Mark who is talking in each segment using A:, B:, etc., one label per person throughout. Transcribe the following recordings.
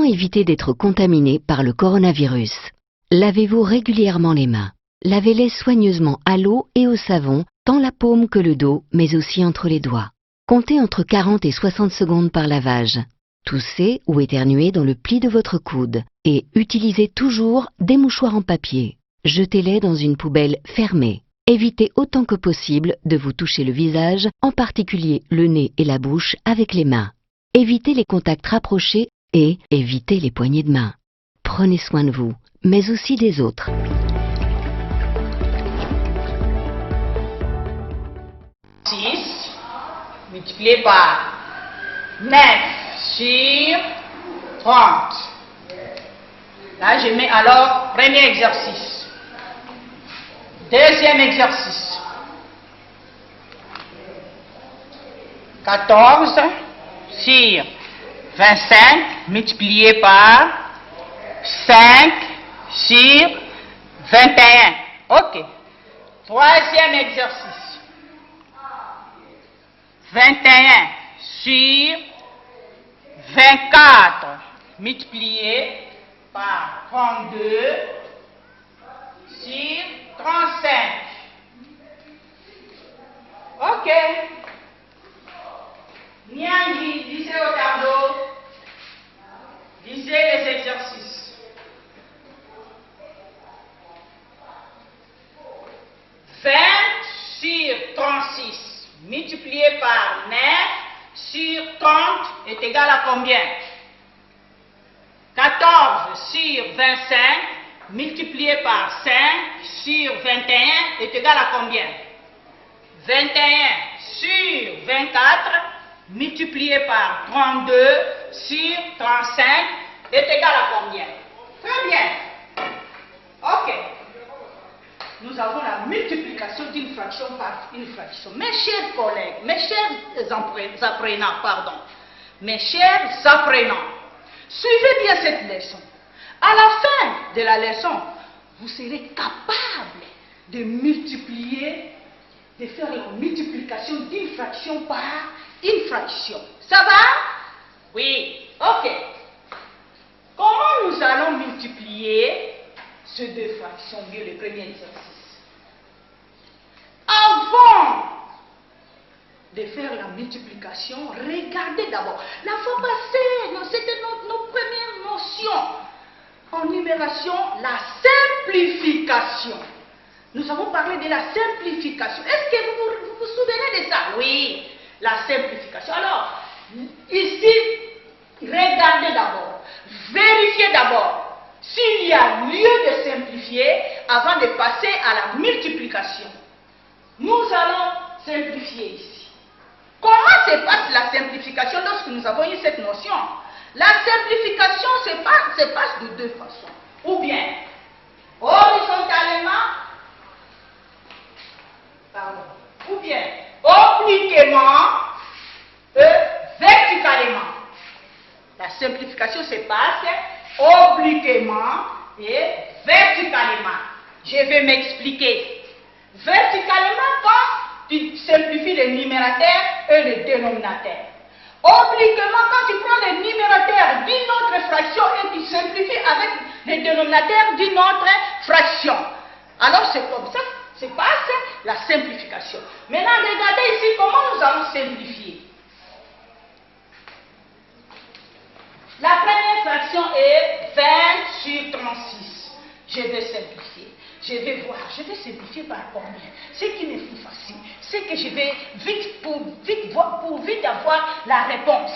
A: éviter d'être contaminé par le coronavirus? Lavez-vous régulièrement les mains. Lavez-les soigneusement à l'eau et au savon, tant la paume que le dos, mais aussi entre les doigts. Comptez entre 40 et 60 secondes par lavage. Toussez ou éternuez dans le pli de votre coude et utilisez toujours des mouchoirs en papier. Jetez-les dans une poubelle fermée. Évitez autant que possible de vous toucher le visage, en particulier le nez et la bouche, avec les mains. Évitez les contacts rapprochés et évitez les poignées de main. Prenez soin de vous, mais aussi des autres.
B: Multiplié par 9 sur 30. Là, je mets alors premier exercice. Deuxième exercice. 14 sur 25 multiplié par 5 sur 21. OK. Troisième exercice. 21 sur 24 multiplié par 32 sur 35. OK. Niangi, lisez au tableau. Lisez les exercices. 20 sur 36. Multiplié par 9 sur 30 est égal à combien? 14 sur 25 multiplié par 5 sur 21 est égal à combien? 21 sur 24 multiplié par 32 sur 35 est égal à combien? Très bien. OK. Nous avons la multiplication d'une fraction par une fraction. Mes chers collègues, mes chers apprenants, mes chers apprenants, suivez bien cette leçon. À la fin de la leçon, vous serez capable de multiplier, de faire la multiplication d'une fraction par une fraction. Ça va? Oui. OK. Comment nous allons multiplier ces deux fractions? Bien, le premier exercice. Avant de faire la multiplication, regardez d'abord. La fois passée, c'était nos premières notions. En numération, la simplification. Nous avons parlé de la simplification. Est-ce que vous vous souvenez de ça? Oui, la simplification. Alors, ici, regardez d'abord. Vérifiez d'abord s'il y a lieu de simplifier avant de passer à la multiplication. Nous allons simplifier ici. Comment se passe la simplification lorsque nous avons eu cette notion? La simplification se passe de deux façons. Ou bien horizontalement, ou bien obliquement et verticalement. La simplification se passe obliquement et verticalement. Je vais m'expliquer. Verticalement, quand tu simplifies les numérateurs et les dénominateurs. Obliquement, quand tu prends les numérateurs d'une autre fraction et tu simplifies avec les dénominateurs d'une autre fraction. Alors c'est comme ça se passe la simplification. Maintenant, regardez ici comment nous allons simplifier. La première fraction est 20 sur 36. Je vais simplifier. Je vais voir, je vais simplifier par combien. Ce qui me fout facile, c'est que je vais vite avoir la réponse.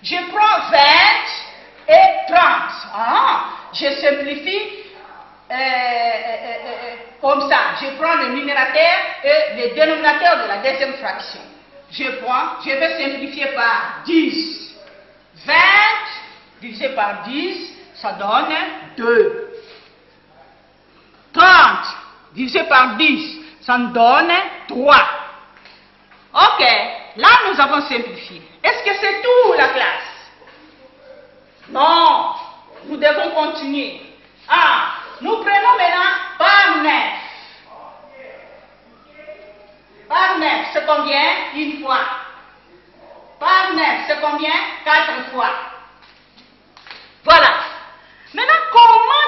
B: Je prends 20 et 30. Je simplifie comme ça. Je prends le numérateur et le dénominateur de la deuxième fraction. Je vais simplifier par 10. 20 divisé par 10, ça donne 2. 30 divisé par 10, ça nous donne 3. OK, là nous avons simplifié. Est-ce que c'est tout la classe? Non, nous devons continuer. Nous prenons maintenant par 9. Par 9, c'est combien? Une fois. Par 9, c'est combien? 4 fois. Voilà.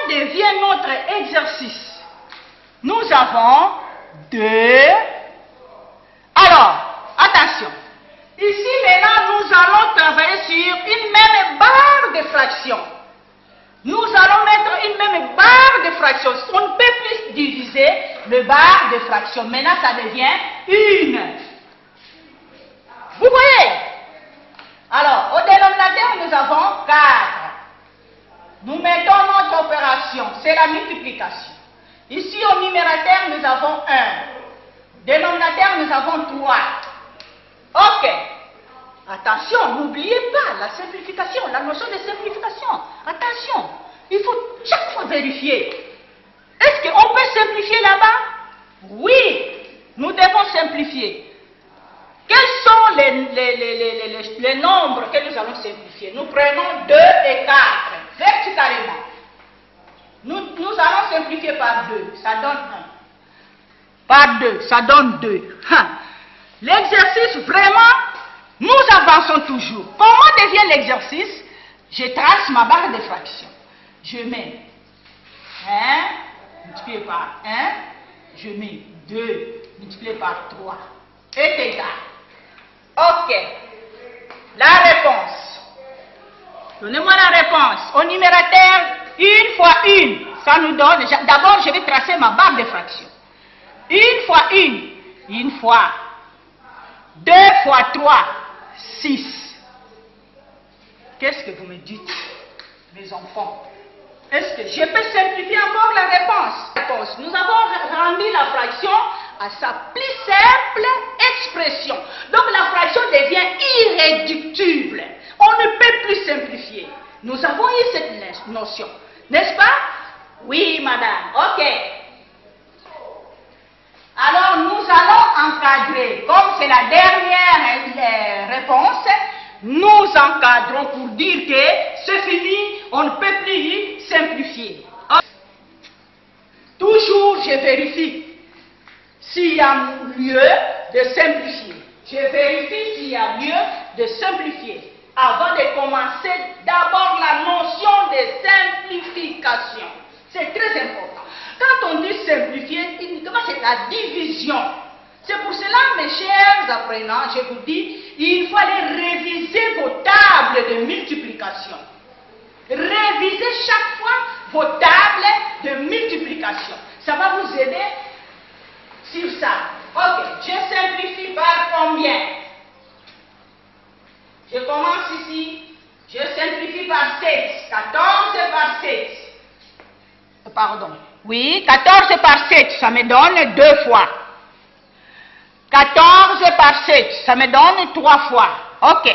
B: devient notre exercice? Nous avons 2. Alors, attention. Ici, maintenant, nous allons travailler sur une même barre de fraction. Nous allons mettre une même barre de fraction. On ne peut plus diviser le barre de fraction. Maintenant, ça devient 1. Vous voyez? Alors, au dénominateur, nous avons 4. Nous mettons notre opération, c'est la multiplication. Ici, au numérateur, nous avons 1. Dénominateur, nous avons 3. Ok. Attention, n'oubliez pas la simplification, la notion de simplification. Attention, il faut chaque fois vérifier. Est-ce qu'on peut simplifier là-bas? Oui, nous devons simplifier. Quels sont les nombres que nous allons simplifier? Nous prenons 2 et 4, verticalement. Nous allons simplifier par 2, ça donne 1. Par 2, ça donne 2. L'exercice, vraiment, nous avançons toujours. Comment devient l'exercice? Je trace ma barre de fraction. Je mets 1 multiplié par 1, je mets 2 multiplié par 3 est égal. Ok. La réponse. Donnez-moi la réponse. Au numérateur, 1 fois 1, ça nous donne, d'abord je vais tracer ma barre de fraction. 1 fois 1, 1 fois 2 fois 3, 6. Qu'est-ce que vous me dites, mes enfants? Est-ce que je peux simplifier encore la réponse? Nous avons rendu la fraction à sa plus simple expression. Donc la fraction devient irréductible. On ne peut plus simplifier. Nous avons eu cette notion, n'est-ce pas? Oui, madame. Ok. Alors nous allons encadrer. Comme c'est la dernière réponse, nous encadrons pour dire que c'est fini, on ne peut plus simplifier. Toujours, je vérifie s'il y a lieu de simplifier. Je vérifie s'il y a lieu de simplifier. Avant de commencer, d'abord la notion de simplification. C'est très important. Quand on dit simplifier, uniquement c'est la division. C'est pour cela, mes chers apprenants, je vous dis, il faut aller réviser vos tables de multiplication. Révisez chaque fois vos tables de multiplication. Ça va vous aider sur ça. Ok, je simplifie par combien? Je commence ici. Je simplifie par 7. 14 par 7. Pardon. Oui, 14 par 7, ça me donne 2 fois. 14 par 7, ça me donne 3 fois. Ok.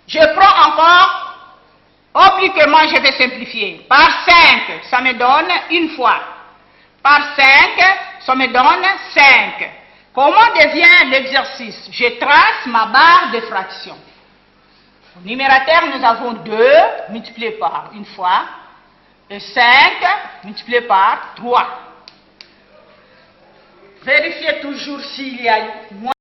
B: Je prends encore, obliquement je vais simplifier. Par 5, ça me donne 1 fois. Par 5, ça me donne 5. Comment devient l'exercice? Je trace ma barre de fraction. Au numérateur, nous avons 2 multiplié par 1 fois. Et 5 multiplié par 3. Vérifiez toujours s'il y a moins.